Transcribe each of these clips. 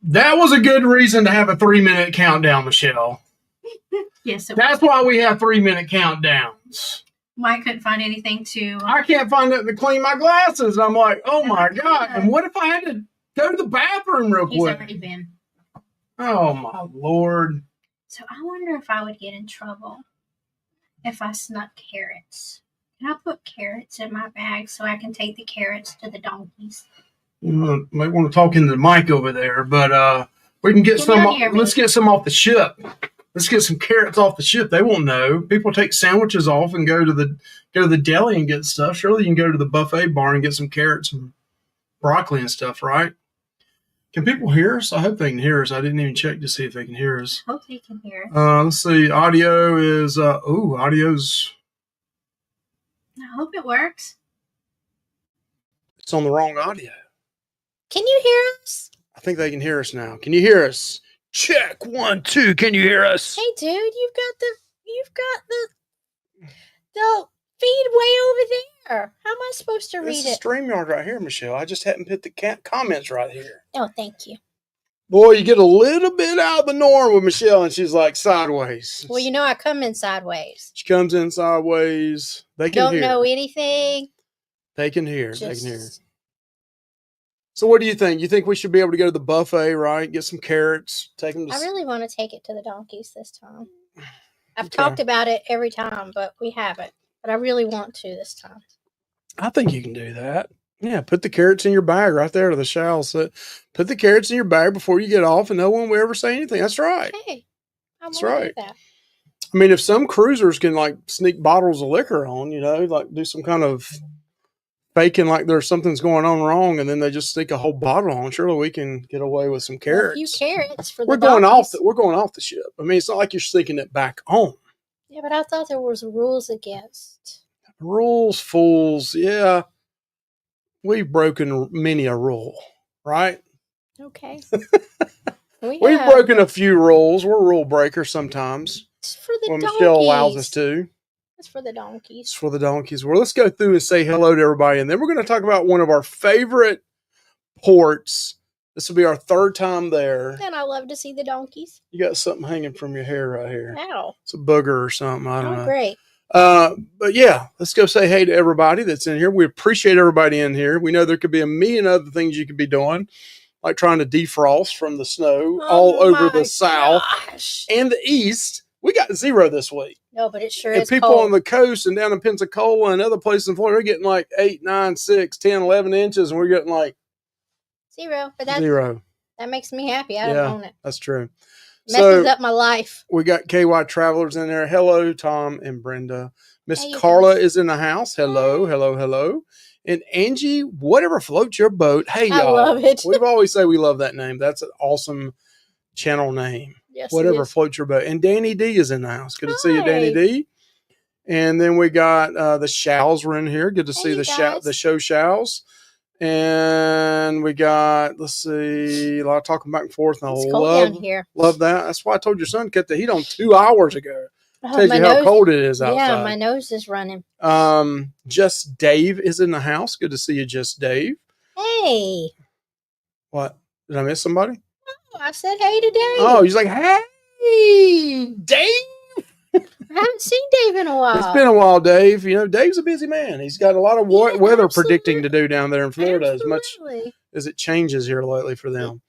That was a good reason to have a 3-minute countdown, Michelle. Yes, that's why we have 3-minute countdowns. Mike couldn't find anything to. I can't find it to clean my glasses. I'm like, oh my God. And what if I had to go to the bathroom real quick? He's already been. Oh my Lord. So I wonder if I would get in trouble if I snuck carrots. Can I put carrots in my bag so I can take the carrots to the donkeys? You might want to talk into the mic over there, but we can get some. Let's get some off the ship. Let's get some carrots off the ship. They won't know. People take sandwiches off and go to the deli and get stuff. Surely you can go to the buffet bar and get some carrots and broccoli and stuff, right? Can people hear us? I hope they can hear us. I didn't even check to see if they can hear us. I hope they can hear us. Let's see. Audio is audio's. I hope it works. It's on the wrong audio. Can you hear us? I think they can hear us now. Can you hear us? Check 1, 2. Can you hear us? Hey, dude, you've got the feed way over there. How am I supposed to read it? This is StreamYard right here, Michelle. I just hadn't put the comments right here. Oh, thank you. Boy, you get a little bit out of the norm with Michelle, and she's like sideways. Well, you know I come in sideways. She comes in sideways. They can hear. Don't know anything. They can hear. They can hear. So what do you think? You think we should be able to go to the buffet, right? Get some carrots, take them to... I really want to take it to the donkeys this time. I've talked about it every time, but we haven't. But I really want to this time. I think you can do that. Yeah, put the carrots in your bag right there to the shells. Put the carrots in your bag before you get off, and no one will ever say anything. That's right. Hey, that's right. I mean, if some cruisers can like sneak bottles of liquor on, like do some kind of faking like there's something's going on wrong, and then they just stick a whole bottle on. Surely we can get away with some carrots. A few carrots for the we're going off the ship. I mean, it's not like you're sneaking it back on. Yeah, but I thought there was rules against. Rules, fools. Yeah, we've broken many a rule, right? Okay. We've broken a few rules. We're rule breakers sometimes. It's for the donkeys. Michelle allows us to. It's for the donkeys. It's for the donkeys. Well, let's go through and say hello to everybody, and then we're going to talk about one of our favorite ports. This will be our third time there. And I love to see the donkeys. You got something hanging from your hair right here. Ow. It's a booger or something. I don't know. Great. But yeah, let's go say hey to everybody that's in here. We appreciate everybody in here. We know there could be a million other things you could be doing, like trying to defrost from the snow all over the south and the east. We got 0 this week. No, but it sure and is people cold. On the coast and down in Pensacola and other places in Florida, they're getting like 8, 9, 6, 10, 11 inches, and we're getting like 0. But that's 0. That makes me happy. I don't own it. That's true. Messes up my life. We got KY Travelers in there. Hello, Tom and Brenda. Miss Carla is in the house. Hello, hello, hello. And Angie, whatever floats your boat. Hey, y'all. I love it. We've always say we love that name. That's an awesome channel name. Yes, whatever floats your boat. And Danny D is in the house. Good to see you, Danny D. And then we got the Shows were in here. Good to see the show Shows. And we got, let's see, a lot of talking back and forth. And it's cold down here. Love that. That's why I told your son to cut the heat on 2 hours ago. Tells you how cold it is outside. Yeah, my nose is running. Just Dave is in the house. Good to see you, Just Dave. Hey. What? Did I miss somebody? Oh, I said hey to Dave. Oh, he's like, hey, Dave. I haven't seen Dave in a while. It's been a while, Dave. Dave's a busy man. He's got a lot of weather predicting to do down there in Florida, as much as it changes here lately for them.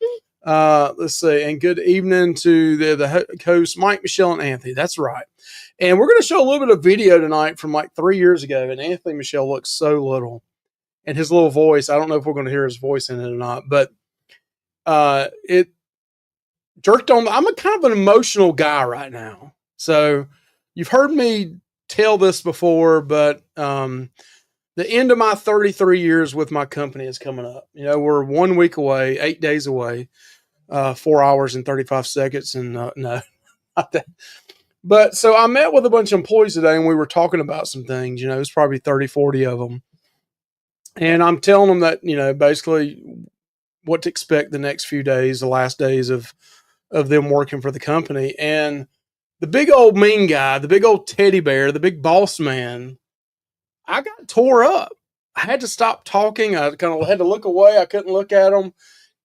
Let's see. And good evening to the hosts, Mike, Michelle, and Anthony. That's right. And we're going to show a little bit of video tonight from like 3 years ago. And Anthony Michelle looks so little. And his little voice, I don't know if we're going to hear his voice in it or not, but it jerked on. I'm a kind of an emotional guy right now. So you've heard me tell this before, but the end of my 33 years with my company is coming up. We're 1 week away, 8 days away, 4 hours and 35 seconds. And no, not that. But so I met with a bunch of employees today and we were talking about some things, it's probably 30, 40 of them. And I'm telling them that, basically what to expect the next few days, the last days of them working for the company. And the big old mean guy, the big old teddy bear, the big boss man, I got tore up. I had to stop talking. I kind of had to look away. I couldn't look at him.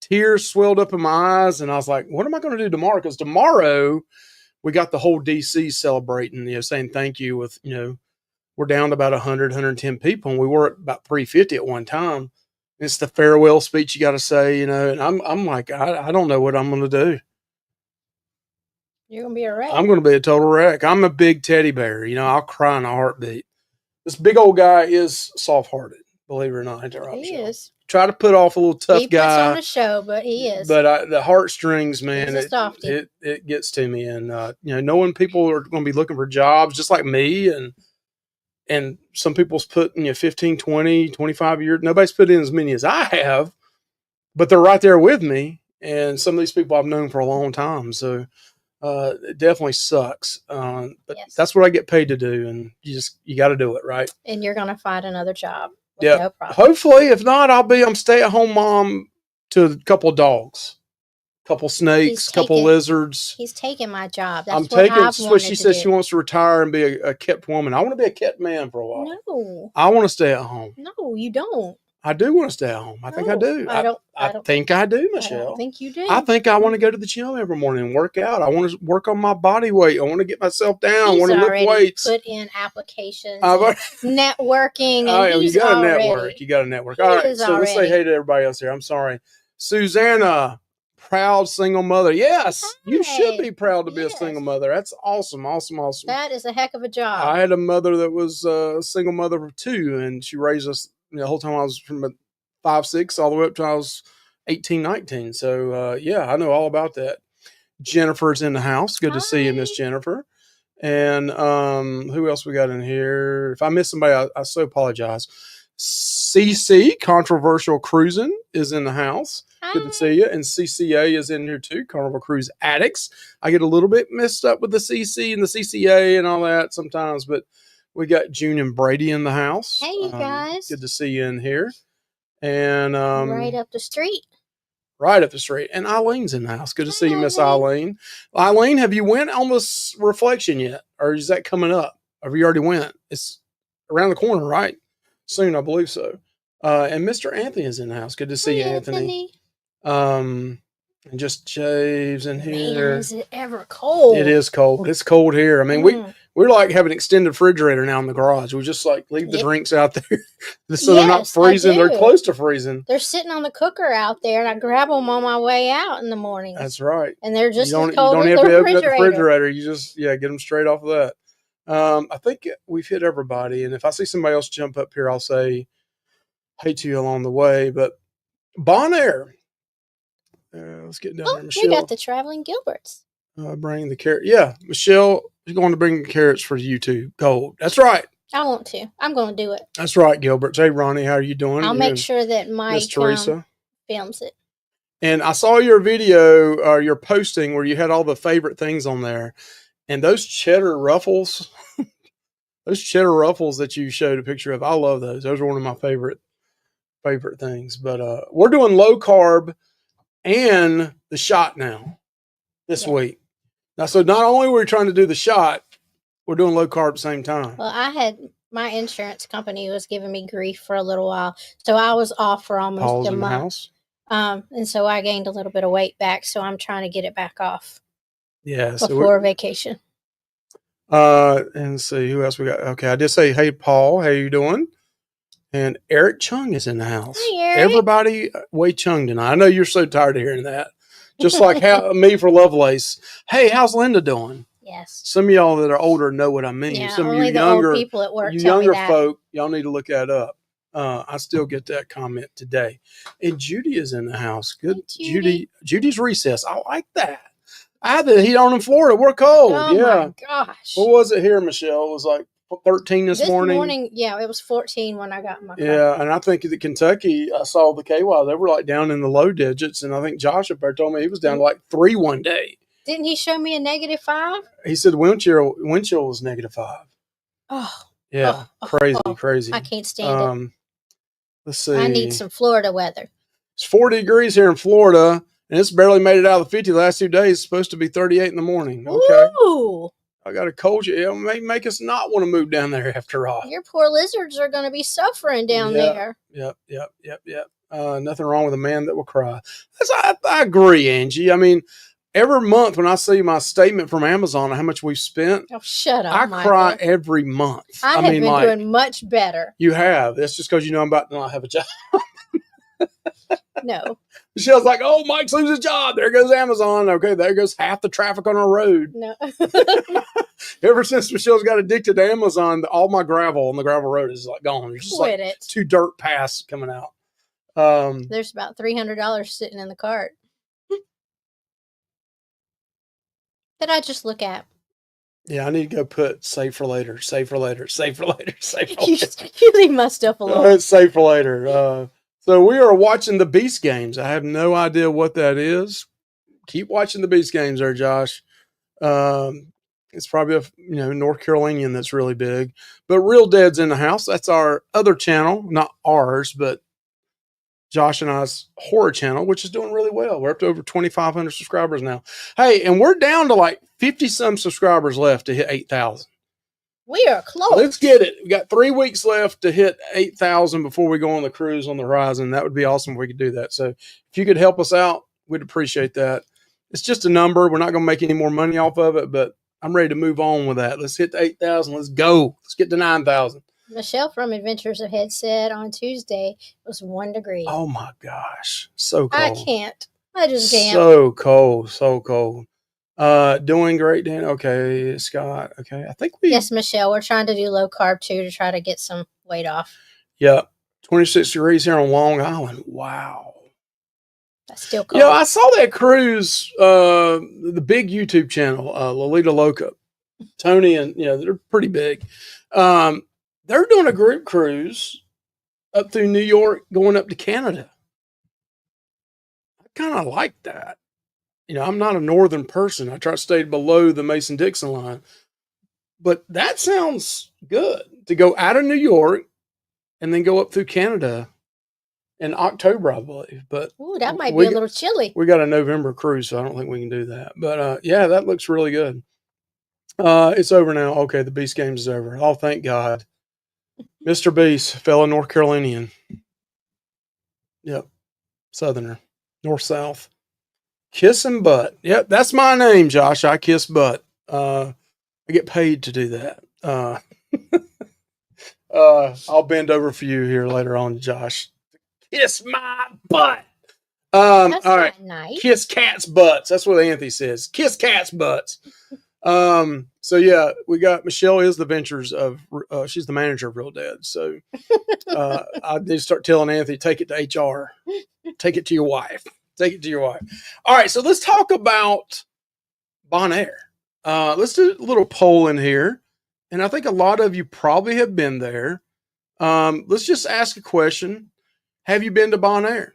tears swelled up in my eyes, and I was like, what am I going to do tomorrow? Because tomorrow we got the whole DC celebrating, saying thank you with, we're down to about 100, 110 people, and we were at about 350 at one time. It's the farewell speech you got to say, and I'm like, I don't know what I'm going to do. You're going to be a wreck. I'm going to be a total wreck. I'm a big teddy bear. I'll cry in a heartbeat. This big old guy is soft-hearted, believe it or not. He is. Try to put off a little tough he guy. He puts on a show, but he is. But the heartstrings, man, it gets to me. And, knowing people are going to be looking for jobs just like me, and some people's put 15, 20, 25 years. Nobody's put in as many as I have, but they're right there with me. And some of these people I've known for a long time. So it definitely sucks. But that's what I get paid to do. And you got to do it, right? And you're going to find another job. Yeah. No problem. Hopefully, if not, I'm stay-at-home mom to a couple of dogs, couple snakes, couple lizards. He's taking my job. That's what she says. She wants to retire and be a kept woman. I want to be a kept man for a while. No. I want to stay at home. No, you don't. I do want to stay at home. I think I do. I think I do, Michelle. I don't think you do. I think I want to go to the gym every morning and work out. I want to work on my body weight. I want to get myself down. I want to lift weights. Put in applications, networking. And you got to network. You got to network. All right. So let's say hey to everybody else here. I'm sorry. Susanna, proud single mother. Yes, you should be proud to be a single mother. That's awesome. Awesome. Awesome. That is a heck of a job. I had a mother that was a single mother of 2, and she raised us the whole time I was from 5, 6 all the way up till I was 18, 19. So, I know all about that. Jennifer's in the house. Good to see you, Miss Jennifer. And who else we got in here? If I miss somebody, I so apologize. CC, Controversial Cruising, is in the house. Hi. Good to see you. And CCA is in here too, Carnival Cruise Addicts. I get a little bit messed up with the CC and the CCA and all that sometimes, but we got June and Brady in the house. Hey, you guys. Good to see you in here. And right up the street. Right up the street. And Eileen's in the house. Good to see you, Miss Eileen. Eileen, have you went on this reflection yet? Or is that coming up? Or have you already went? It's around the corner, right? Soon, I believe so. And Mr. Anthony is in the house. Good to see you, Anthony. And just Javes in here. Man, is it ever cold? It is cold. It's cold here. I mean, we're like having an extended refrigerator now in the garage. We just like leave the drinks out there so they're not freezing. They're close to freezing. They're sitting on the cooker out there, and I grab them on my way out in the morning. That's right. And they're just as cold as the refrigerator. You don't have to open up the refrigerator. You just get them straight off of that. I think we've hit everybody, and if I see somebody else jump up here, I'll say hey to you along the way. But Bonaire. Let's get down there, Michelle. We got the traveling Gilberts. Bring the carrot. Yeah, Michelle is going to bring the carrots for you too. Gold. That's right. I want to. I'm going to do it. That's right, Gilberts. Hey, Ronnie, how are you doing? I'll make sure that Mike Teresa films it. And I saw your video, your posting where you had all the favorite things on there, and those cheddar ruffles, that you showed a picture of. I love those. Those are one of my favorite things. But we're doing low carb and the shot now this week. Now, so not only were we trying to do the shot, we're doing low carb at the same time. Well, I had my insurance company was giving me grief for a little while, so I was off for almost a month. The house. And so I gained a little bit of weight back, so I'm trying to get it back off. Yeah, before vacation. And see who else we got. Okay, I did say hey, Paul. How you doing? And Eric Chung is in the house. Hey, Eric. Everybody way Chung tonight. I know you're so tired of hearing that. Just like me for Lovelace. Hey, how's Linda doing? Yes. Some of y'all that are older know what I mean. Yeah, some only of you younger old people at work you tell younger me that. folk, y'all need to look that up. I still get that comment today. And Judy is in the house. Good, hey, Judy. Judy's recess. I like that. I had the heat on in Florida. We're cold. Oh yeah. My gosh. What was it here, Michelle? It was like 13 this morning. Yeah, it was 14 when I got in my car. Yeah, and I think that Kentucky, I saw the KY, they were like down in the low digits, and I think Josh up there told me he was down to like 3 one day. Didn't he show me a -5? He said wind chill was -5. Oh. Yeah, crazy. I can't stand it. Let's see. I need some Florida weather. It's 40 degrees here in Florida, and it's barely made it out of the 50 the last 2 days. It's supposed to be 38 in the morning. Okay. Ooh. I got a cold. It may make us not want to move down there after all. Your poor lizards are going to be suffering down there. Yep. Nothing wrong with a man that will cry. I agree, Angie. I mean, every month when I see my statement from Amazon on how much we've spent, Oh, shut up, I Michael. cry every month. I have been doing much better. You have. That's just because I'm about to not have a job. No. Michelle's like, oh, Mike's loses his job. There goes Amazon. Okay, there goes half the traffic on our road. No. Ever since Michelle's got addicted to Amazon, all my gravel on the gravel road is like gone. There's just Quit like it. 2 dirt paths coming out. There's about $300 sitting in the cart that I just look at. Yeah, I need to go put save for later, save for later, save for later, save for later. You leave my stuff alone. Save for later. So we are watching the Beast games. I have no idea what that is. Keep watching the Beast games there, Josh. It's probably a North Carolinian that's really big. But Real Dead's in the house. That's our other channel, not ours, but Josh and I's horror channel, which is doing really well. We're up to over 2,500 subscribers now. Hey, and we're down to like 50-some subscribers left to hit 8,000. We are close. Let's get it. We got 3 weeks left to hit 8,000 before we go on the cruise on the horizon. That would be awesome if we could do that. So if you could help us out, we'd appreciate that. It's just a number. We're not going to make any more money off of it, but I'm ready to move on with that. Let's hit the 8,000. Let's go. Let's get to 9,000. Michelle from Adventures Ahead said on Tuesday it was 1 degree. Oh my gosh. So cold. I can't. I just can't. So cold. So cold. Doing great, Dan. Okay, Scott. Okay. I think Yes, Michelle. We're trying to do low carb too to try to get some weight off. Yeah. 26 degrees here on Long Island. Wow. That's still cold. I saw that cruise, the big YouTube channel, Lolita Loca. Tony and they're pretty big. They're doing a group cruise up through New York, going up to Canada. I kind of like that. I'm not a northern person. I try to stay below the Mason-Dixon line. But that sounds good to go out of New York and then go up through Canada in October, I believe. But that might be a little chilly. We got a November cruise, so I don't think we can do that. But yeah, that looks really good. It's over now. Okay, the Beast Games is over. Oh, thank God. Mr. Beast, fellow North Carolinian. Yep. Southerner. North-South. Kissing butt. Yep, that's my name, Josh. I kiss butt. I get paid to do that. I'll bend over for you here later on, Josh. Kiss my butt. That's all right. Nice. Kiss cats' butts. That's what Anthony says. Kiss cats' butts. So yeah, we got Michelle is the ventures of, she's the manager of Real Dead. So, I need to start telling Anthony, take it to HR, take it to your wife, take it to your wife. All right. So let's talk about Bonaire. Let's do a little poll in here. And I think a lot of you probably have been there. Let's just ask a question. Have you been to Bonaire?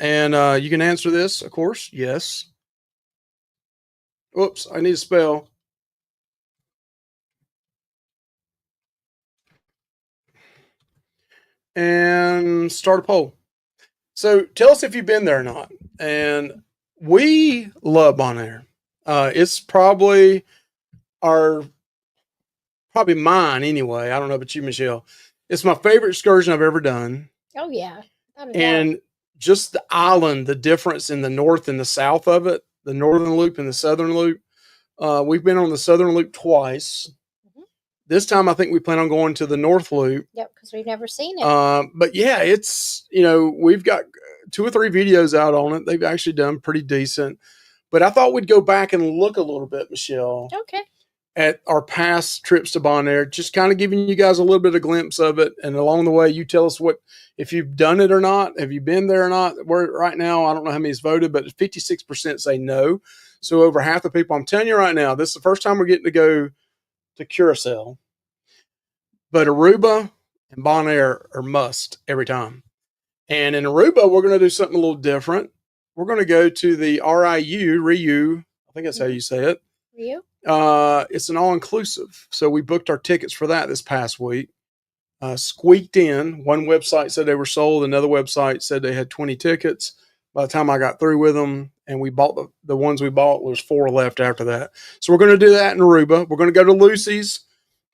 And, you can answer this, of course. Yes. Oops. I need to spell. And start a poll. So tell us if you've been there or not. And we love Bonaire. It's probably mine anyway. I don't know about you, Michelle. It's my favorite excursion I've ever done. Oh yeah. And just the island, the difference in the north and the south of it, the northern loop and the southern loop. We've been on the southern loop twice. This time, I think we plan on going to the North Loop. Yep, because we've never seen it. But yeah, it's, we've got 2 or 3 videos out on it. They've actually done pretty decent. But I thought we'd go back and look a little bit, Michelle. Okay. At our past trips to Bonaire, just kind of giving you guys a little bit of glimpse of it. And along the way, you tell us if you've done it or not. Have you been there or not? Right now, I don't know how many's voted, but 56% say no. So over half the people, I'm telling you right now, this is the first time we're getting to go to Curacao, but Aruba and Bonaire are must every time. And in Aruba, we're going to do something a little different. We're going to go to the Riu. I think that's how you say it. Riu? It's an all-inclusive. So we booked our tickets for that this past week. Squeaked in. One website said they were sold. Another website said they had 20 tickets. By the time I got through with them and we bought the ones we bought, there's 4 left after that. So we're going to do that in Aruba. We're going to go to Lucy's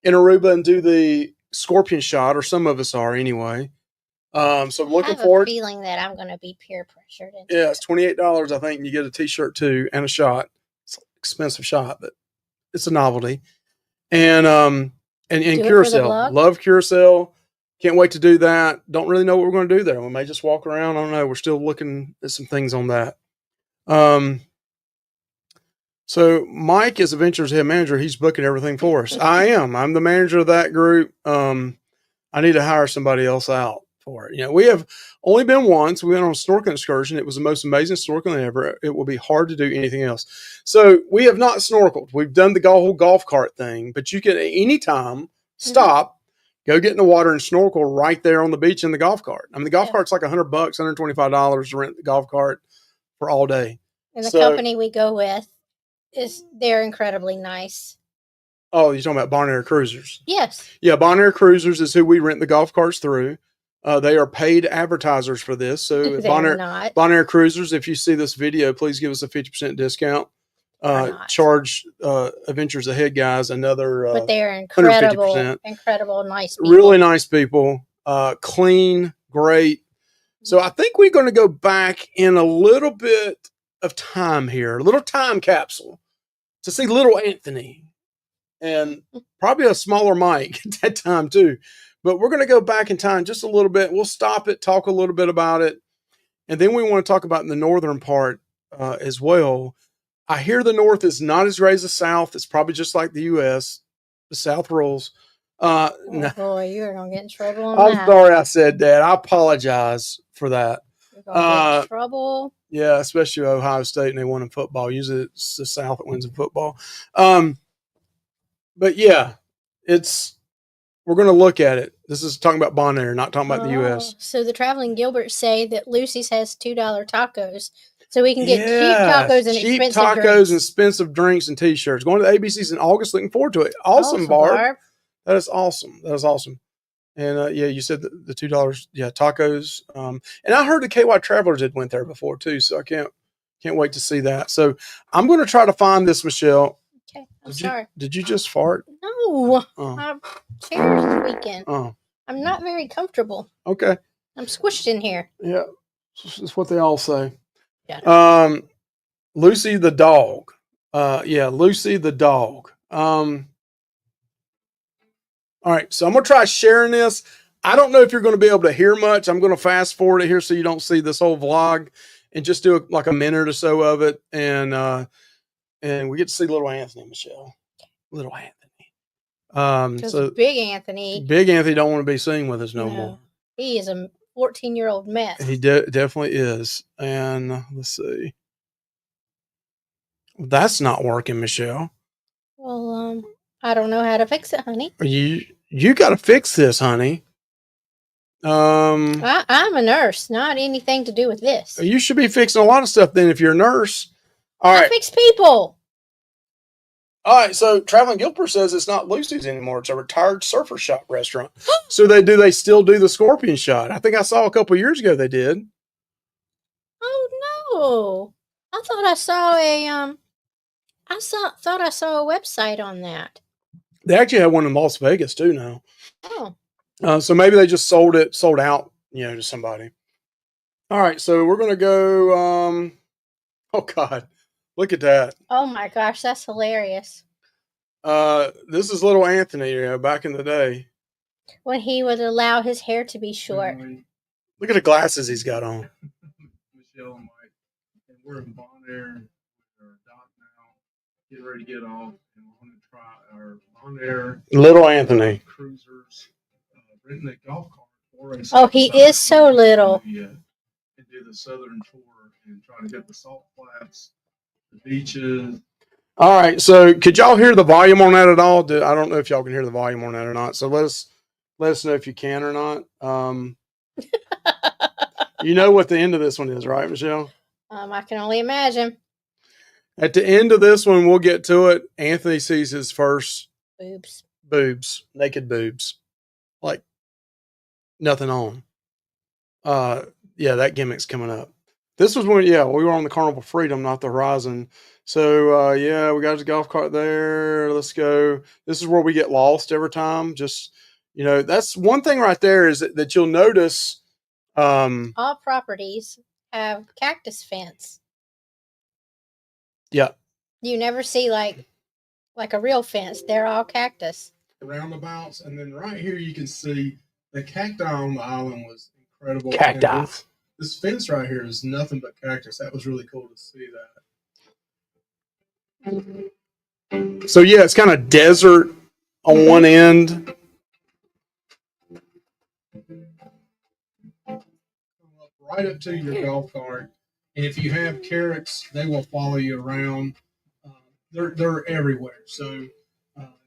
in Aruba and do the scorpion shot, or some of us are anyway. So looking I have forward. a feeling that I'm going to be peer pressured. Yeah, it's $28, I think, and you get a T-shirt too and a shot. It's an expensive shot, but it's a novelty. And Curacao, love Curacao. Can't wait to do that. Don't really know what we're going to do there. We may just walk around. I don't know. We're still looking at some things on that. So Mike is Adventures head manager. He's booking everything for us. I am. I'm the manager of that group. I need to hire somebody else out for it. You know, we have only been once. We went on a snorkeling excursion. It was the most amazing snorkeling ever. It will be hard to do anything else. So we have not snorkeled. We've done the whole golf cart thing, but you can at any time stop, go get in the water and snorkel right there on the beach in the golf cart. I mean, the golf cart's like $100, $125 to rent the golf cart for all day. And the company we go with they're incredibly nice. Oh, you're talking about Bonaire Cruisers? Yes. Yeah, Bonaire Cruisers is who we rent the golf carts through. They are paid advertisers for this. So Bonaire Cruisers, if you see this video, please give us a 50% discount. Charge Adventures Ahead guys another but they're incredible, 150%. Nice people. Really nice people. Clean, great. So I think we're going to go back in a little bit of time here, a little time capsule to see little Anthony and probably a smaller Mike at that time too. But we're going to go back in time just a little bit. We'll stop it, talk a little bit about it. And then we want to talk about in the northern part as well. I hear the North is not as great as the South. It's probably just like the U.S. The South rules. Boy, you're going to get in trouble on I'm sorry I said that. I apologize for that. You're going to get in trouble. Yeah, especially Ohio State, and they won in football. Usually it's the South that wins in football. But yeah, we're going to look at it. This is talking about Bonaire, not talking about the U.S. So the Traveling Gilberts say that Lucy's has $2 tacos. So we can get cheap tacos and expensive drinks. And expensive drinks and T-shirts. Going to the ABCs in August. Looking forward to it. Awesome, Barb. That is awesome. And you said the $2. Yeah, tacos. And I heard the KY Travelers had went there before too. So I can't wait to see that. So I'm going to try to find this, Michelle. Okay, I'm sorry. Did you just fart? No. My chair is weekend. I'm not very comfortable. Okay. I'm squished in here. Yeah, that's what they all say. Lucy the dog. Lucy the dog. All right, so I'm going to try sharing this. I don't know if you're going to be able to hear much. I'm going to fast forward it here so you don't see this whole vlog and just do like a minute or so of it. And we get to see little Anthony, Michelle. Little Anthony. So Big Anthony don't want to be seen with us no more. He is a 14-year-old mess. He definitely is. And let's see. That's not working, Michelle. Well, I don't know how to fix it, honey. You got to fix this, honey. I'm a nurse, not anything to do with this. You should be fixing a lot of stuff then if you're a nurse. All right. I fix people. All right, so Traveling Gilbert says it's not Lucy's anymore. It's a retired surfer shop restaurant. So they still do the scorpion shot. I think I saw a couple of years ago they did. Oh no. I thought I saw a website on that. They actually have one in Las Vegas too now. Oh. So maybe they just sold out, to somebody. All right, so we're gonna go. Oh God, look at that! Oh my gosh, that's hilarious. This is little Anthony, back in the day when he would allow his hair to be short. Look at the glasses he's got on. Michelle and Mike, and we're in Bonaire. Our dock now, getting ready to get off, and we're going to try our Bonaire little Anthony cruisers. Renting a golf cart for us. Oh, he is so little. Yeah, and do the southern tour and try to hit the salt flats, the beaches. All right, so could y'all hear the volume on that at all? I don't know if y'all can hear the volume on that or not. So let us know if you can or not. You know what the end of this one is, right, Michelle? I can only imagine. At the end of this one, we'll get to it. Anthony sees his first boobs, naked boobs, like nothing on. That gimmick's coming up. This was when, we were on the Carnival Freedom, not the Horizon. So, we got the golf cart there. Let's go. This is where we get lost every time. Just, that's one thing right there is that you'll notice All properties have cactus fence. Yeah. You never see like a real fence. They're all cactus. Roundabouts, and then right here you can see the cacti on the island was incredible. Cacti. This fence right here is nothing but cactus. That was really cool to see that. So yeah, it's kind of desert on one end. Right up to your golf cart, and if you have carrots, they will follow you around. They're everywhere, so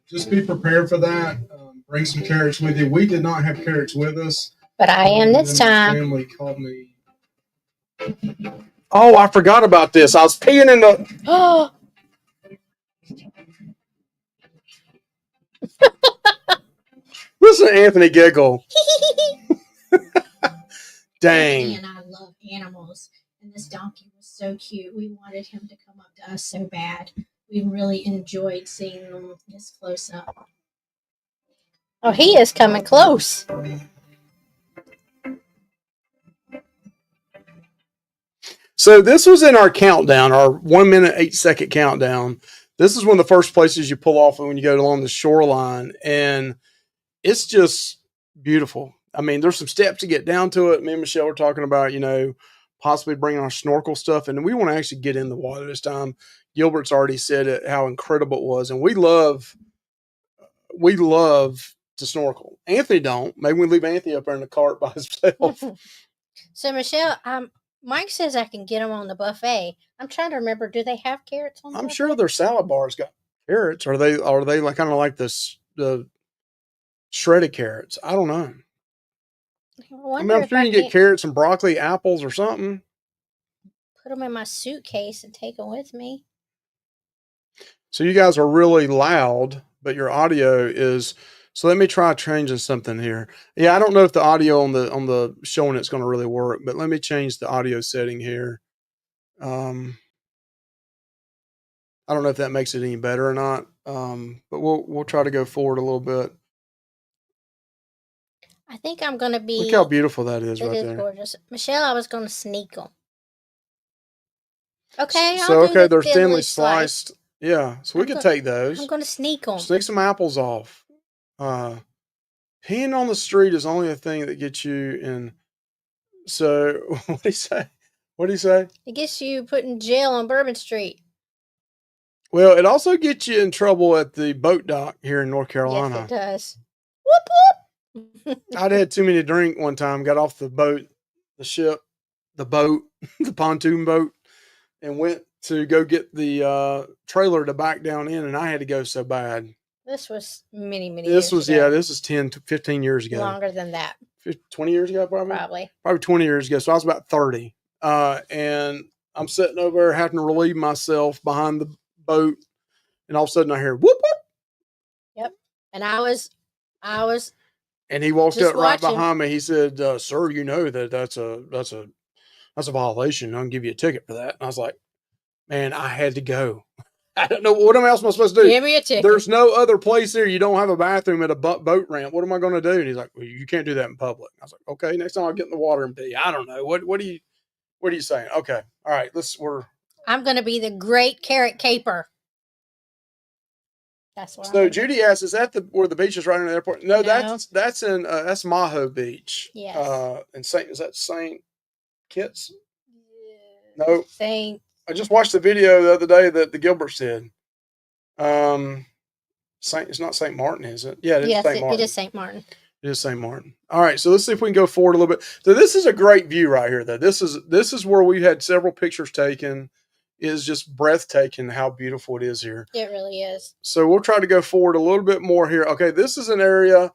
just be prepared for that. Bring some carrots with you. We did not have carrots with us, but I am this time. My family called me. Oh, I forgot about this. I was peeing in the. Oh. Listen to Anthony giggle. Dang. Anthony and I love animals, and this donkey was so cute. We wanted him to come up to us so bad. We really enjoyed seeing him this close up. Oh, he is coming close. So this was in our countdown, our 1 minute, 8 second countdown. This is one of the first places you pull off when you go along the shoreline, and it's just beautiful. I mean, there's some steps to get down to it. Me and Michelle were talking about, possibly bringing our snorkel stuff, and we want to actually get in the water this time. Gilbert's already said it, how incredible it was, and we love to snorkel. Anthony don't. Maybe we leave Anthony up there in the cart by himself. So Michelle, Mike says I can get them on the buffet. I'm trying to remember. Do they have carrots on the I'm buffet? sure their salad bars got carrots. Are they like kind of like the shredded carrots? I don't know. I'm sure you can get carrots and broccoli, apples, or something. Put them in my suitcase and take them with me. So you guys are really loud, but your audio is. So let me try changing something here. Yeah, I don't know if the audio on the showing it's going to really work, but let me change the audio setting here. I don't know if that makes it any better or not. But we'll try to go forward a little bit. I think I'm going to be. Look how beautiful that is. It right is there. Gorgeous. Michelle, I was going to sneak them. Okay. So they're thinly sliced. Yeah, so we could take those. I'm going to sneak them. Sneak some apples off. Peeing on the street is only a thing that gets you in. So what do you say? What do you say? It gets you put in jail on Bourbon Street. Well, it also gets you in trouble at the boat dock here in North Carolina. Yes, it does. Whoop whoop. I'd had too many to drink one time. Got off the boat, the ship, the boat, the pontoon boat, and went to go get the trailer to back down in, and I had to go so bad. This was many years ago. This was 10 to 15 years ago. Longer than that. 20 years ago, probably 20 years ago. So I was about 30. And I'm sitting over there having to relieve myself behind the boat. And all of a sudden I hear whoop, whoop. Yep. And I was. And he walked up right behind me. He said, sir, you know that's a violation. I'll give you a ticket for that. And I was like, man, I had to go. I don't know. What else am I supposed to do? Give me a ticket. There's no other place here. You don't have a bathroom at a boat ramp. What am I going to do? And he's like, well, you can't do that in public. I was like, okay, next time I'll get in the water and pee. I don't know. What are you saying? Okay. All right. I'm going to be the great carrot caper. That's what. So Judy asks, is that where the beach is right in the airport? No. That's in that's Maho Beach. Yes. And is that St. Kitts? No. St. I just watched the video the other day that the Gilberts did. It's not St. Martin, is it? Yeah, Yes, St. Martin. It is St. Martin. It is St. Martin. All right, so let's see if we can go forward a little bit. So this is a great view right here, though. This is where we had several pictures taken. It is just breathtaking how beautiful it is here. It really is. So we'll try to go forward a little bit more here. Okay, this is an area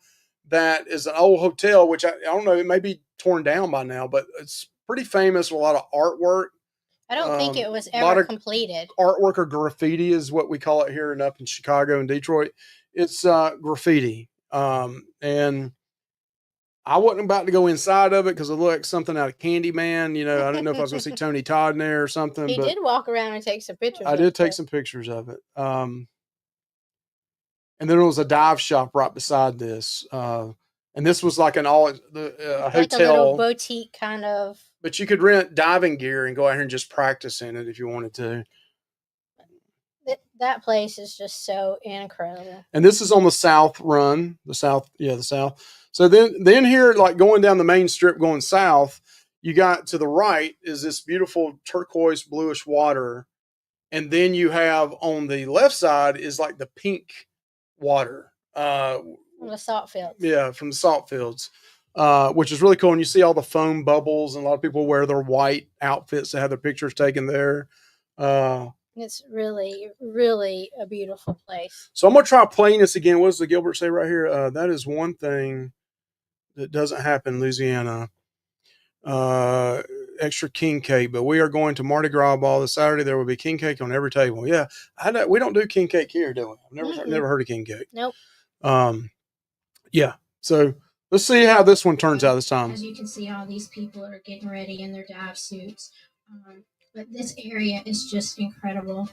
that is an old hotel, which I don't know, it may be torn down by now, but it's pretty famous with a lot of artwork. I don't think it was ever completed. Artwork or graffiti is what we call it here and up in Chicago and Detroit. It's graffiti. And I wasn't about to go inside of it because it looked like something out of Candyman. I didn't know if I was going to see Tony Todd in there or something. He did walk around and take some pictures. I did take some pictures of it. And then there was a dive shop right beside this. And And this was like a like a hotel, little boutique kind of. but you could rent diving gear and go out here and just practice in it if you wanted to. That place is just so incredible. And this is on the south run, the south. So then here, like going down the main strip, going south, you got to the right is this beautiful turquoise bluish water. And then you have on the left side is like the pink water. From the salt fields. Yeah, from the salt fields, which is really cool. And you see all the foam bubbles, and a lot of people wear their white outfits to have their pictures taken there. It's really, really a beautiful place. So I'm going to try playing this again. What does the Gilbert say right here? That is one thing that doesn't happen in Louisiana. Extra king cake, but we are going to Mardi Gras ball this Saturday. There will be king cake on every table. Yeah, we don't do king cake here, do we? I've never heard of king cake. Nope. Yeah. So let's see how this one turns out this time. As you can see, all these people are getting ready in their dive suits. But this area is just incredible.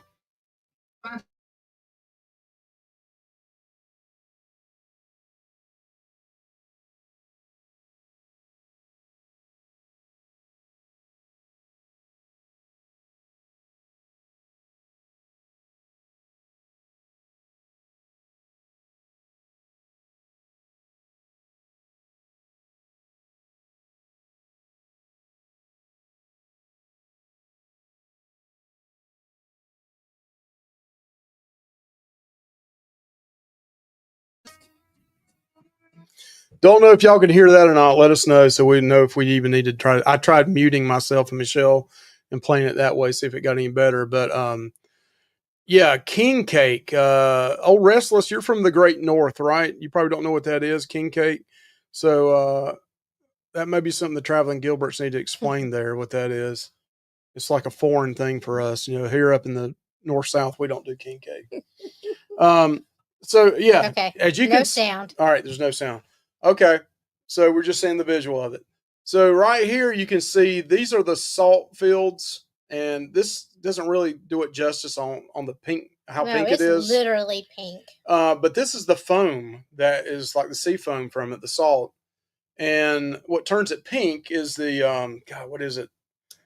Don't know if y'all can hear that or not. Let us know so we know if we even need to try. I tried muting myself and Michelle and playing it that way, see if it got any better. But yeah, king cake. Old Restless, you're from the Great North, right? You probably don't know what that is, king cake. So that may be something the traveling Gilberts need to explain there, what that is. It's like a foreign thing for us. Here up in the north south, we don't do king cake. So yeah, okay. As you no can, sound. All right, there's no sound. Okay, so we're just seeing the visual of it. So right here, you can see these are the salt fields, and this doesn't really do it justice on the pink, how pink it is. It's literally pink. But this is the foam that is like the sea foam from it, the salt. And what turns it pink is the what is it?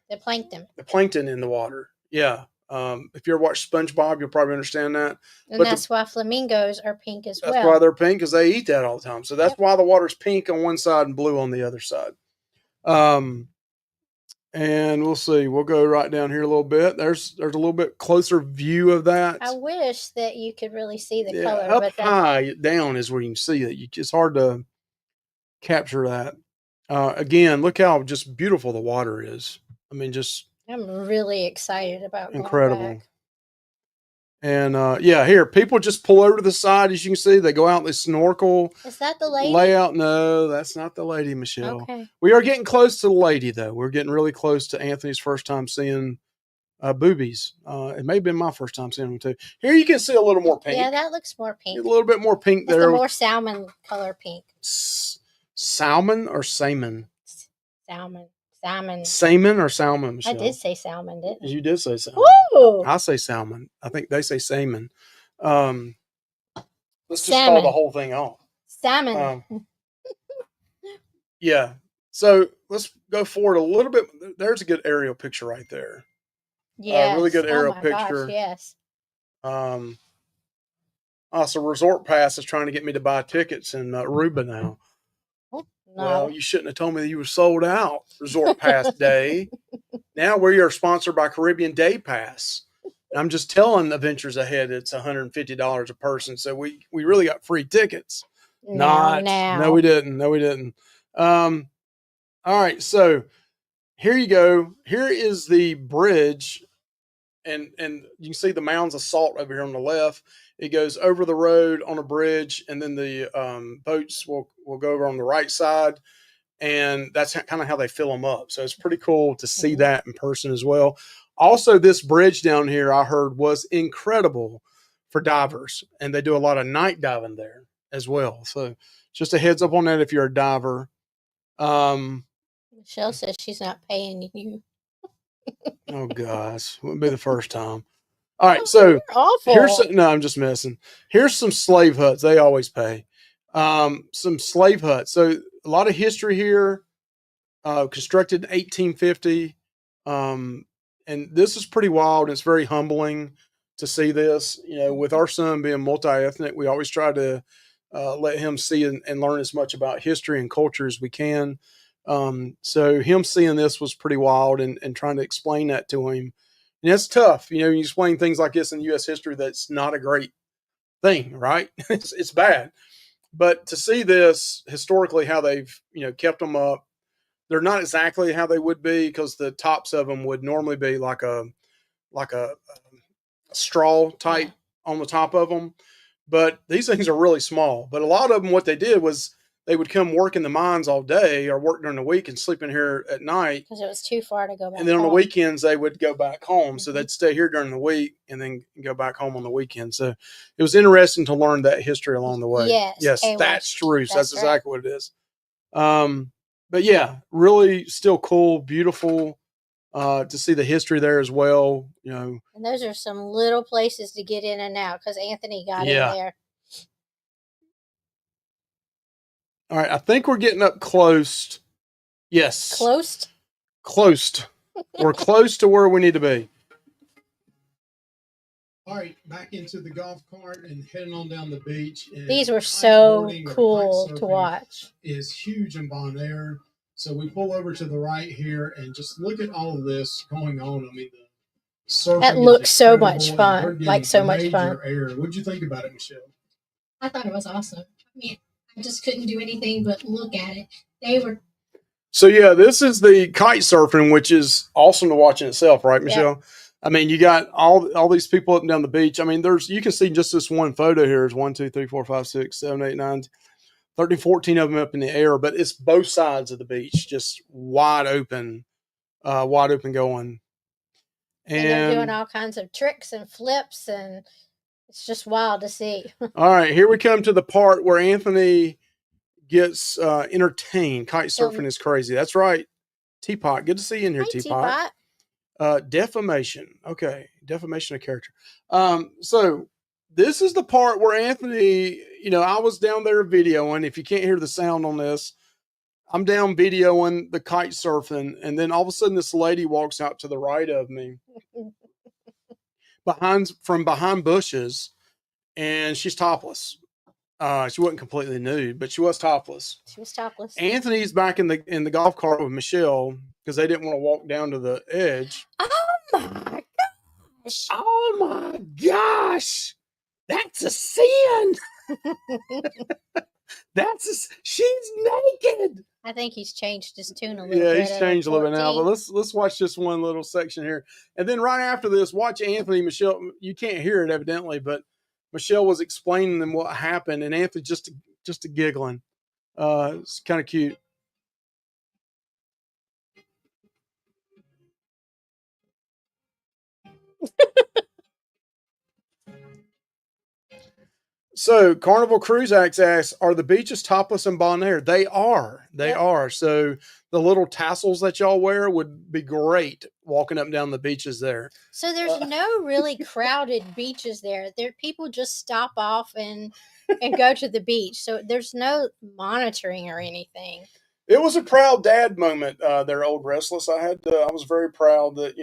The plankton. The plankton in the water. Yeah. If you ever watched SpongeBob, you'll probably understand that. And that's why flamingos are pink as well. That's why they're pink, because they eat that all the time. So that's why the water's pink on one side and blue on the other side. And we'll see. We'll go right down here a little bit. There's a little bit closer view of that. I wish that you could really see the color. Up high, down is where you can see it. It's hard to capture that. Again, look how just beautiful the water is. I mean, I'm really excited about incredible. And here, people just pull over to the side. As you can see, they go out and they snorkel. Is that the lady? Layout? No, that's not the lady, Michelle. Okay. We are getting close to the lady, though. We're getting really close to Anthony's first time seeing boobies. It may have been my first time seeing them, too. Here you can see a little more pink. Yeah, that looks more pink. A little bit more pink there. It's a more salmon color pink. Salmon or salmon? Salmon. Salmon or salmon, Michelle? I did say salmon, didn't I? You did say salmon. Woo! I say salmon. I think they say salmon. Let's just call the whole thing off. Salmon. Yeah. So let's go forward a little bit. There's a good aerial picture right there. Yeah. Really good aerial picture. Gosh, yes. So Resort Pass is trying to get me to buy tickets in Aruba now. No. Well, you shouldn't have told me that you were sold out, Resort Pass Day. Now we are sponsored by Caribbean Day Pass. I'm just telling Adventures Ahead it's $150 a person, so we really got free tickets. No, we didn't. All right, so here you go. Here is the bridge, and you can see the mounds of salt over here on the left. It goes over the road on a bridge, and then the boats will go over on the right side, and that's kind of how they fill them up. So it's pretty cool to see that in person as well. Also, this bridge down here, I heard, was incredible for divers, and they do a lot of night diving there as well. So just a heads up on that if you're a diver. Michelle says she's not paying you. Oh, gosh. Wouldn't be the first time. All right, so awful. No, I'm just messing. Here's some slave huts. They always pay. Some slave huts. So a lot of history here. Constructed in 1850. And this is pretty wild. It's very humbling to see this. With our son being multi-ethnic, we always try to let him see and learn as much about history and culture as we can. So him seeing this was pretty wild, and trying to explain that to him. And it's tough. You explain things like this in U.S. history, that's not a great thing, right? It's bad. But to see this historically, how they've, kept them up, they're not exactly how they would be, because the tops of them would normally be like a straw type on the top of them. But these things are really small. But a lot of them, what they did was they would come work in the mines all day or work during the week and sleep in here at night. Because it was too far to go back And then on the home. weekends, they would go back home. So they'd stay here during the week and then go back home on the weekend. So it was interesting to learn that history along the way. Yes, that's true. So that's exactly what it is. But yeah, really still cool, beautiful to see the history there as well. And those are some little places to get in and out, because Anthony got in there. All right, I think we're getting up close. Yes. Close? Close. We're close to where we need to be. All right, back into the golf cart and heading on down the beach. And these were so cool to watch. Is huge in Bonaire. So we pull over to the right here and just look at all of this going on. I mean, the surfing. That looks so much fun. Like so much fun. What'd you think about it, Michelle? I thought it was awesome. I mean, I just couldn't do anything but look at it. They were. So yeah, this is the kite surfing, which is awesome to watch in itself, right, Michelle? Yeah. I mean, you got all these people up and down the beach. I mean, you can see just this one photo here is 1, 2, 3, 4, 5, 6, 7, 8, 9, 13, 14 of them up in the air, but it's both sides of the beach, just wide open going. And they're doing all kinds of tricks and flips, and it's just wild to see. All right, here we come to the part where Anthony gets entertained. Kite surfing is crazy. That's right. Teapot, good to see you in here, Teapot. Defamation. Okay. Defamation of character. So this is the part where Anthony, I was down there videoing. If you can't hear the sound on this, I'm down videoing the kite surfing. And then all of a sudden this lady walks out to the right of me from behind bushes, and she's topless. She wasn't completely nude, but she was topless. She was topless. Anthony's back in the golf cart with Michelle because they didn't want to walk down to the edge. Oh my gosh! Oh my gosh! That's a sin. She's naked. I think he's changed his tune a little bit. Yeah, he's changed a little bit now. But let's watch this one little section here, and then right after this, watch Anthony, Michelle. You can't hear it evidently, but Michelle was explaining them what happened, and Anthony just giggling. It's kind of cute. So Carnival Cruise asks, are the beaches topless in Bonaire? They are. They are. So the little tassels that y'all wear would be great walking up and down the beaches there. So there's no really crowded beaches there. People just stop off and go to the beach. So there's no monitoring or anything. It was a proud dad moment there, Old Restless. I was very proud that,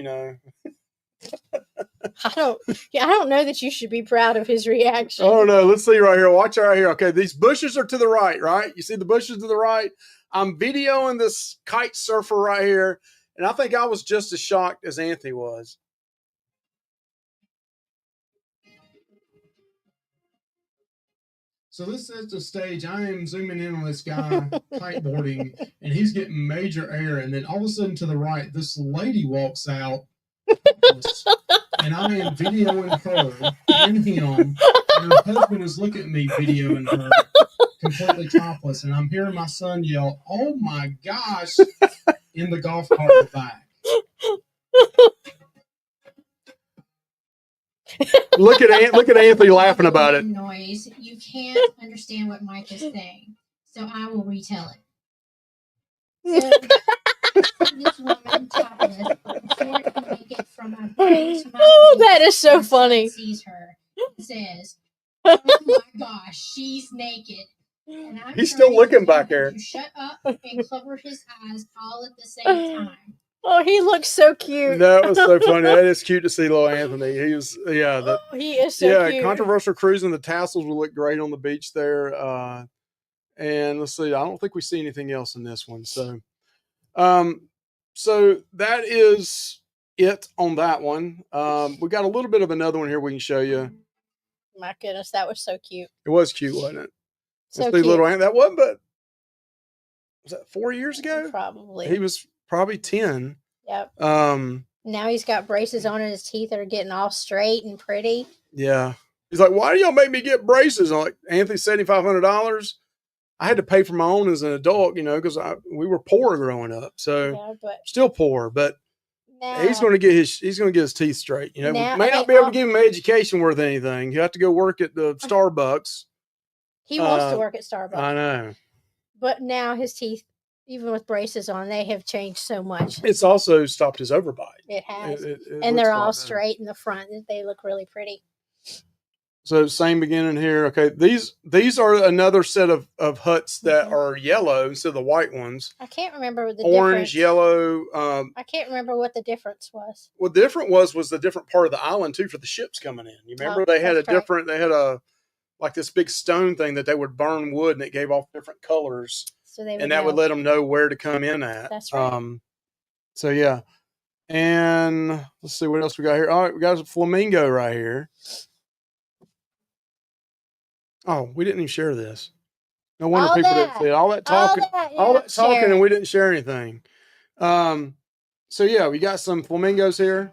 I don't know that you should be proud of his reaction. Oh no, let's see right here. Watch right here. Okay, these bushes are to the right, right? You see the bushes to the right? I'm videoing this kite surfer right here, and I think I was just as shocked as Anthony was. So this is the stage. I am zooming in on this guy kiteboarding, and he's getting major air, and then all of a sudden to the right, this lady walks out. And I am videoing her and him, and her husband is looking at me videoing her completely topless, and I'm hearing my son yell, "Oh my gosh!" in the golf cart in the back. Look at Anthony laughing about it. Noise. You can't understand what Mike is saying, so I will retell it. So, this woman topless, before it can make it from my back to my that is so funny. Sees her and says, "Oh my gosh, she's naked." And I'm He's still trying to looking tell back him there. to shut up and cover his eyes all at the same time. Oh, he looks so cute. That was so funny. That is cute to see little Anthony. He was, Oh, he is so cute. controversial cruising. The tassels will look great on the beach there. And let's see, I don't think we see anything else in this one. So, so that is it on that one. We got a little bit of another one here we can show you. My goodness, that was so cute. It was cute, wasn't it? So Let's cute. see, little that wasn't, but was that 4 years ago? Probably. He was probably 10. Yep. Now he's got braces on and his teeth are getting all straight and pretty. Yeah. He's like, why do y'all make me get braces? I'm like, Anthony, $7,500. I had to pay for my own as an adult, because we were poor growing up. So Yeah, but still poor, but now he's going to get his teeth straight. We Now- may not be able to give him an education worth anything. You have to go work at the Starbucks. he wants to work at Starbucks. I know. But now his teeth, even with braces on, they have changed so much. It's also stopped his overbite. It has. It And looks they're a lot all better. straight in the front. They look really pretty. So same beginning here. Okay, these are another set of huts that Mhm. are yellow instead of the white ones. I can't remember the Orange, difference. yellow. I can't remember what the difference was. What different was the different part of the island too for the ships coming in. You remember they had that's right. they had a like this big stone thing that they would burn wood and it gave off different colors, So they and that would know. let them know where to come in at. That's right. So yeah, and let's see what else we got here. All right, we got a flamingo right here. Oh, we didn't even share this. No wonder All people that. didn't see it. All that talking, all yeah, that talking, share and it. we didn't share anything. So yeah, we got some flamingos here.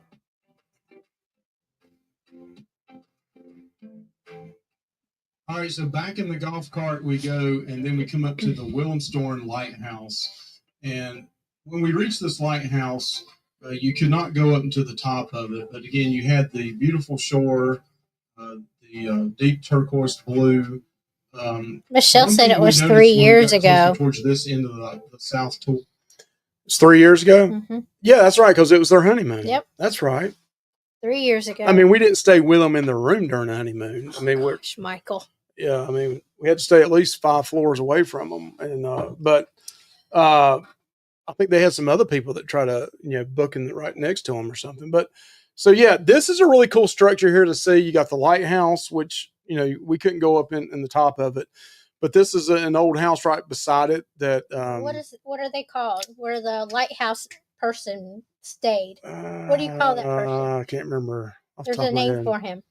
All right, so back in the golf cart we go, and then we come up to the Willemstorn Lighthouse. And when we reached this lighthouse, you could not go up into the top of it. But again, you had the beautiful shore, the deep turquoise blue. Michelle One said thing it we was noticed 3 when we years got closer ago. towards this end of the south tour. It's 3 years ago. Mm-hmm. Yeah, that's right, because it was their honeymoon. Yep. That's right. 3 years ago. I mean, we didn't stay with them in the room during the honeymoon. I mean, Gosh, Michael. I mean, we had to stay at least 5 floors away from them, and but I think they had some other people that try to book in right next to them or something. But so yeah, this is a really cool structure here to see. You got the lighthouse, which we couldn't go up in the top of it, but this is an old house right beside it. That What are they called? Where the lighthouse person stayed? What do you call that person? I can't remember. Off the There's top a of my name head. for him.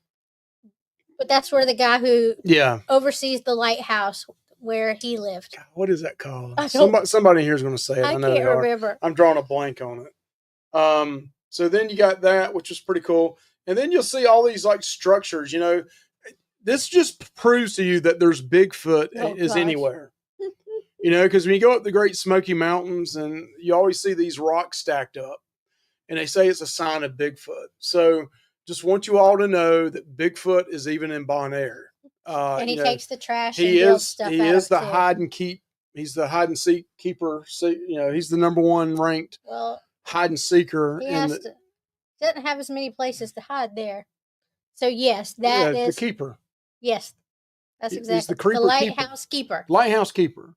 But that's where the guy who Yeah. oversees the lighthouse where he lived. God, what is that called? I don't- Somebody here is going to say it. I I know can't they are. remember. I'm drawing a blank on it. So then you got that, which was pretty cool. And then you'll see all these like structures, this just proves to you that there's Bigfoot Oh, is gosh. anywhere, because when you go up the Great Smoky Mountains and you always see these rocks stacked up and they say it's a sign of Bigfoot. So just want you all to know that Bigfoot is even in Bonaire. And he takes the trash he and builds is stuff he out is of the it too. hide and keep. He's the hide and seek keeper. He's the number one ranked Well, hide and seeker. he doesn't have as many places to hide there. So yes, that is the keeper, yes, that's He's exactly the creeper the keeper. lighthouse keeper. lighthouse keeper.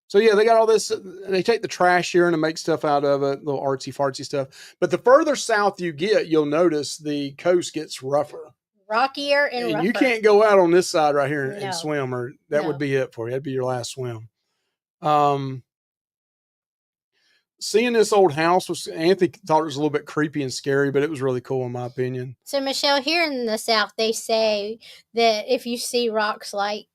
So yeah, they got all this. They take the trash here and make stuff out of it, little artsy fartsy stuff. But the further south you get, you'll notice the coast gets rougher. Rockier and rougher. You can't go out on this side right here and No. swim, or that No. would be it for you. That'd be your last swim. Seeing this old house was, Anthony thought it was a little bit creepy and scary, but it was really cool in my opinion. So Michelle, here in the South, they say that if you see rocks like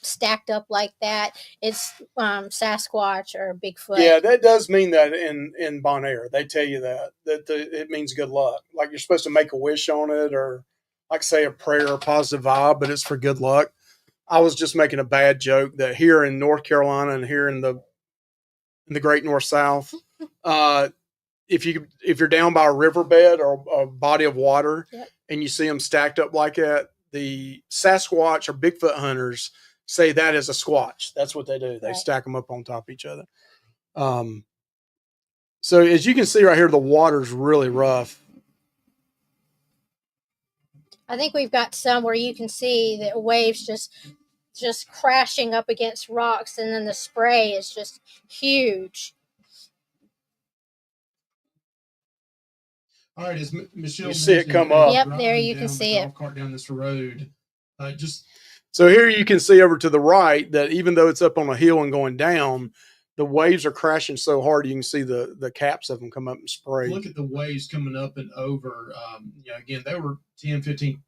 stacked up like that, it's Sasquatch or Bigfoot. Yeah, that does mean that in Bonaire. They tell you that it means good luck. Like you're supposed to make a wish on it, or like say a prayer or positive vibe, but it's for good luck. I was just making a bad joke that here in North Carolina and here in the Great North South, if you're down by a riverbed or a body of water, Yep. and you see them stacked up like that, the Sasquatch or Bigfoot hunters say that is a squatch. That's what they do. They Right. stack them up on top of each other. So as you can see right here, the water's really rough. I think we've got some where you can see the waves just just crashing up against rocks, and then the spray is just huge. All right, as Michelle You see it mentioned, come as up. Yep, driving there you can down see the it. golf cart down this road. Just So here you can see over to the right that even though it's up on a hill and going down, the waves are crashing so hard you can see the caps of them come up and spray. look at the waves coming up and over. Again, they were 10, 15.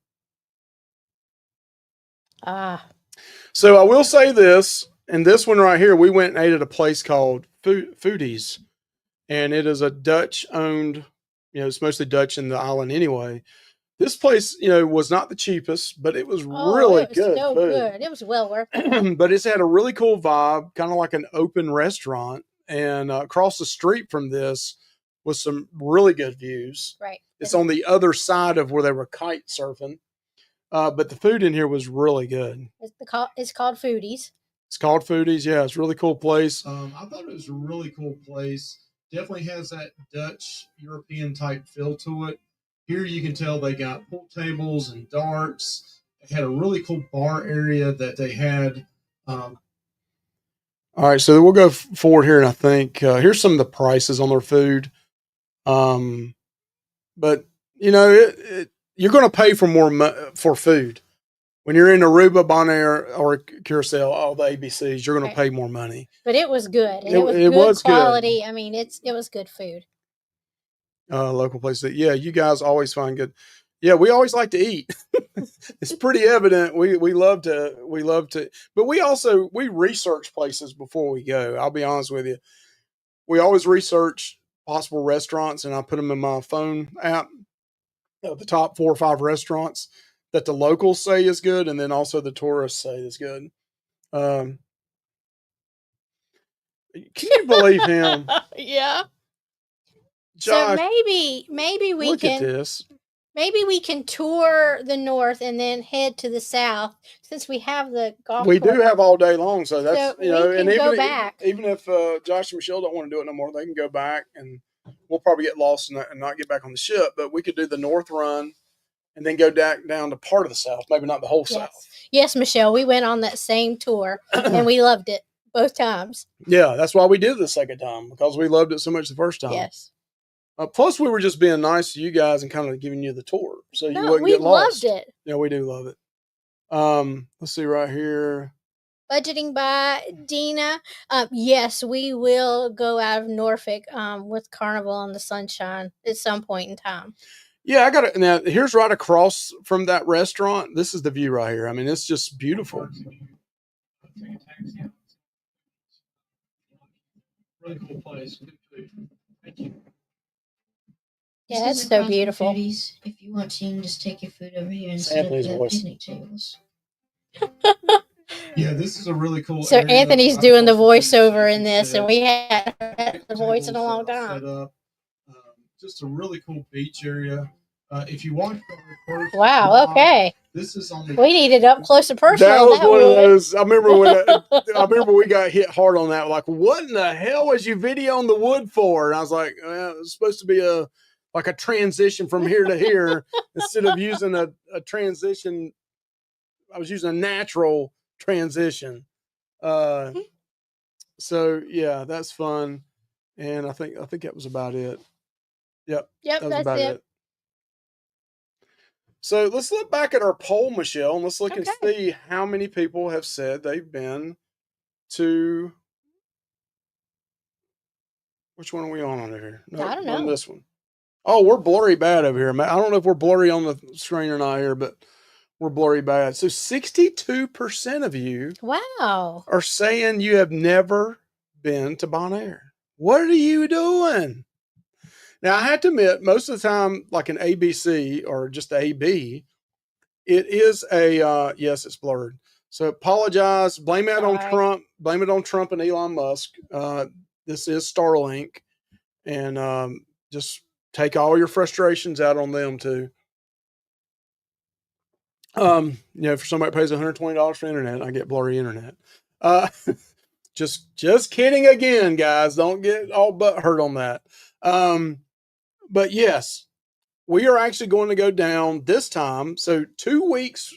So I will say this, and this one right here, we went and ate at a place called Foodies, and it is a Dutch-owned, it's mostly Dutch in the island anyway. This place, was not the cheapest, but it was really it was good so food. good. It was well worth it. But it's had a really cool vibe, kind of like an open restaurant. And across the street from this was some really good views. Right. It's on the other side of where they were kite surfing. But the food in here was really good. It's called Foodies. It's called Foodies. Yeah, it's a really cool place. I thought it was a really cool place. Definitely has that Dutch European type feel to it. Here you can tell they got pool tables and darts. They had a really cool bar area that they had. All right, so we'll go forward here, and I think here's some of the prices on their food. But you're going to pay for more for food when you're in Aruba, Bonaire, or Curacao. All the ABCs, you're going to pay more money. But it was good. And it was good quality. Good. I mean, it was good food. Local places. Yeah, you guys always find good. Yeah, we always like to eat. It's pretty evident. We love to, but we research places before we go. I'll be honest with you. We always research possible restaurants, and I put them in my phone app. The top 4 or 5 restaurants that the locals say is good, and then also the tourists say is good. Can you believe him? Yeah. Josh, so maybe we look can at this. Maybe we can tour the north and then head to the south, since we have the golf. We do have all day long, so that's So and we can go back. Even if Josh and Michelle don't want to do it no more, they can go back, and we'll probably get lost and not get back on the ship. But we could do the north run, and then go down to part of the south, maybe not the whole south. Yes, Michelle, we went on that same tour and we loved it both times. Yeah, that's why we did it the second time, because we loved it so much the first time. Yes. Plus, we were just being nice to you guys and kind of giving you the tour, so you wouldn't get lost. We loved it. Yeah, we do love it. Let's see right here. Budgeting by Dina. Yes, we will go out of Norfolk with Carnival on the Sunshine at some point in time. Yeah, I got it. Now, here's right across from that restaurant. This is the view right here. I mean, it's just beautiful. Really cool place. Good food. Thank you. Yeah, that's so beautiful. Foodies. If you want to, you can just take your food over here and It's sit at Anthony's the voice. picnic tables. Yeah, this is a really cool. So area. Anthony's Right doing the across from voiceover in food this, and set. we haven't heard the voice in a long Tables time. set up. Just a really cool beach area. If you watch the first Wow. vlog, Okay. this is on the. We needed up close and personal. That was one of would. those. I remember we got hit hard on that. Like, what in the hell was you videoing the wood for? And I was like, well, it was supposed to be a transition from here to here instead of using a transition. I was using a natural transition. So yeah, that's fun. And I think that was about it. Yep, Yep, that was that's about it. it. So let's look back at our poll, Michelle, and let's look and see how many people have said they've been to. Which one are we on over here? No, I don't on know. this one. Oh, we're blurry bad over here. I don't know if we're blurry on the screen or not here, but we're blurry bad. So 62% of you Wow. are saying you have never been to Bonaire. What are you doing? Now, I have to admit, most of the time, like an ABC or just AB, it is a, yes, it's blurred. So apologize. Blame it on Trump. Blame it on Trump and Elon Musk. This is Starlink. And just take all your frustrations out on them too. For somebody that pays $120 for internet, I get blurry internet. Just kidding again, guys. Don't get all butt hurt on that. But yes, we are actually going to go down this time. So 3 weeks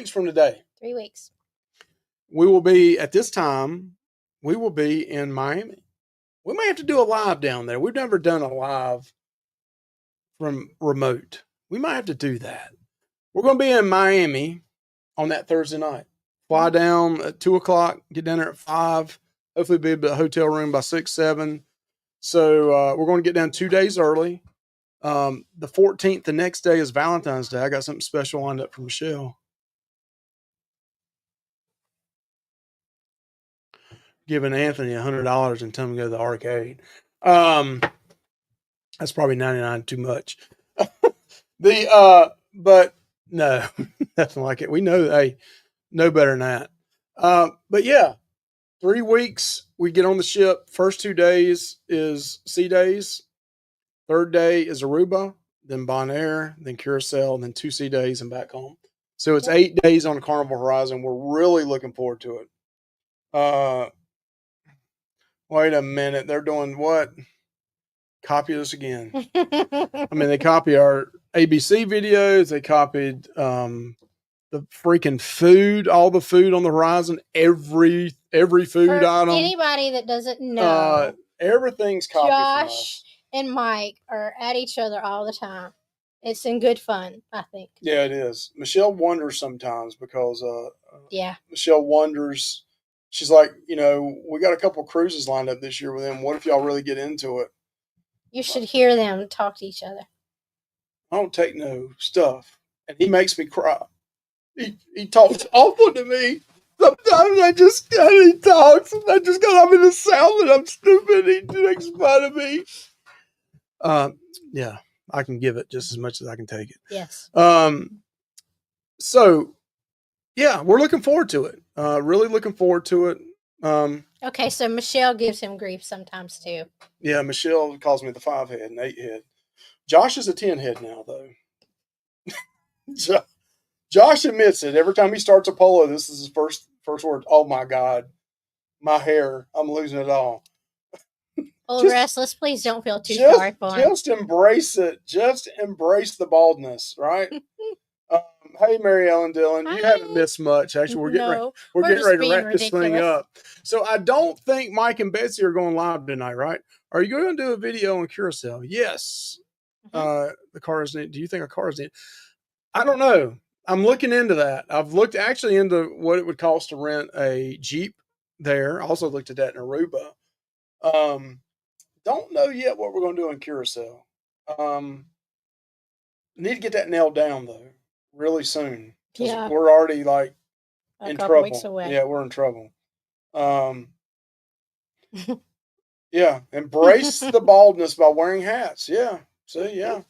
from today. 3 weeks. we will be at this time. We will be in Miami. We may have to do a live down there. We've never done a live from remote. We might have to do that. We're going to be in Miami on that Thursday night. Fly down at 2:00, get down there at 5. Hopefully be at the hotel room by 6, 7. So we're going to get down 2 days early. The 14th, the next day is Valentine's Day. I got something special lined up for Michelle. Giving Anthony $100 and telling him to go to the arcade. That's probably 99 too much. But no, nothing like it. We know, hey, no better than that. But yeah, 3 weeks we get on the ship. First 2 days is sea days. Third day is Aruba, then Bonaire, then Curacao, then 2 sea days and back home. So it's 8 days on the Carnival Horizon. We're really looking forward to it. Wait a minute. They're doing what? Copy this again. I mean, they copy our ABC videos. They copied the freaking food, all the food on the horizon, every food For item. anybody that doesn't know, everything's copied from us. Josh and Mike are at each other all the time. It's in good fun, I think. Yeah, it is. Michelle wonders sometimes because Yeah. Michelle wonders. She's like, we got a couple cruises lined up this year with them. What if y'all really get into it? You should hear them talk to each other. I don't take no stuff. And he makes me cry. He talks awful to me. Sometimes he talks and I just got I'm in the South and I'm stupid. He makes fun of me. Yeah, I can give it just as much as I can take it. Yes. So yeah, we're looking forward to it. Really looking forward to it. Okay, so Michelle gives him grief sometimes too. Yeah, Michelle calls me the 5 head and 8 head. Josh is a 10 head now, though. Josh admits it. Every time he starts a polo, this is his first word. Oh my God, my hair! I'm losing it all. Restless, please don't feel too sorry for him. Just embrace it. Just embrace the baldness, right? Hey, Mary Ellen Dillon, you haven't missed much. Actually, we're getting ready to wrap this thing up. So I don't think Mike and Betsy are going live tonight, right? Are you going to do a video on Curacao? Yes. The car is neat. Do you think a car is neat? I don't know. I'm looking into that. I've looked actually into what it would cost to rent a Jeep there. I also looked at that in Aruba. Don't know yet what we're going to do in Curacao. Need to get that nailed down though, really soon. Yeah, we're already like in trouble. Weeks away. Yeah, we're in trouble. Yeah, embrace the baldness by wearing hats. Yeah, see, yeah,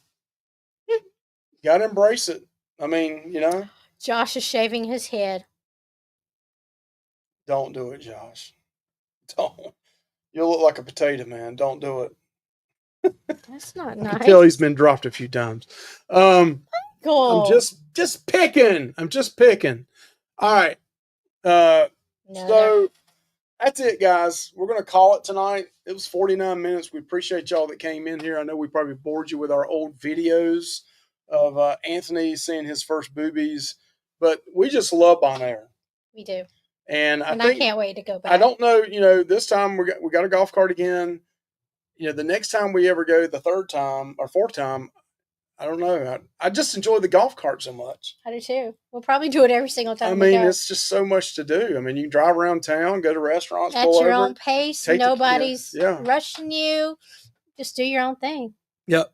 got to embrace it. I mean, Josh is shaving his head. Don't do it, Josh. Don't. You'll look like a potato, man. Don't do it. That's not I nice. can tell he's been dropped a few times. Cool. I'm just picking. I'm just picking. All right. So that's it, guys. We're going to call it tonight. It was 49 minutes. We appreciate y'all that came in here. I know we probably bored you with our old videos of Anthony seeing his first boobies, but we just love Bonaire. We do. And I can't wait to go back. I don't know, this time we got a golf cart again. The next time we ever go, the third time or fourth time, I don't know. I just enjoy the golf cart so much. I do too. We'll probably do it every single time. I mean, it's just so much to do. I mean, you can drive around town, go to restaurants, at your own pace. Nobody's rushing you. Just do your own thing. Yep.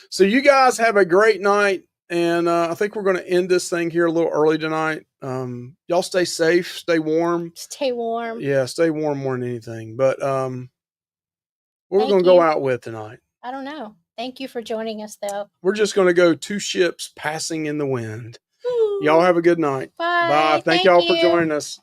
So you guys have a great night. And I think we're going to end this thing here a little early tonight. Y'all stay safe, stay warm. Stay warm. Yeah, stay warm more than anything. But what are we going to go out with tonight? I don't know. Thank you for joining us, though. We're just going to go 2 ships passing in the wind. Y'all have a good night. Bye. Thank y'all for joining us.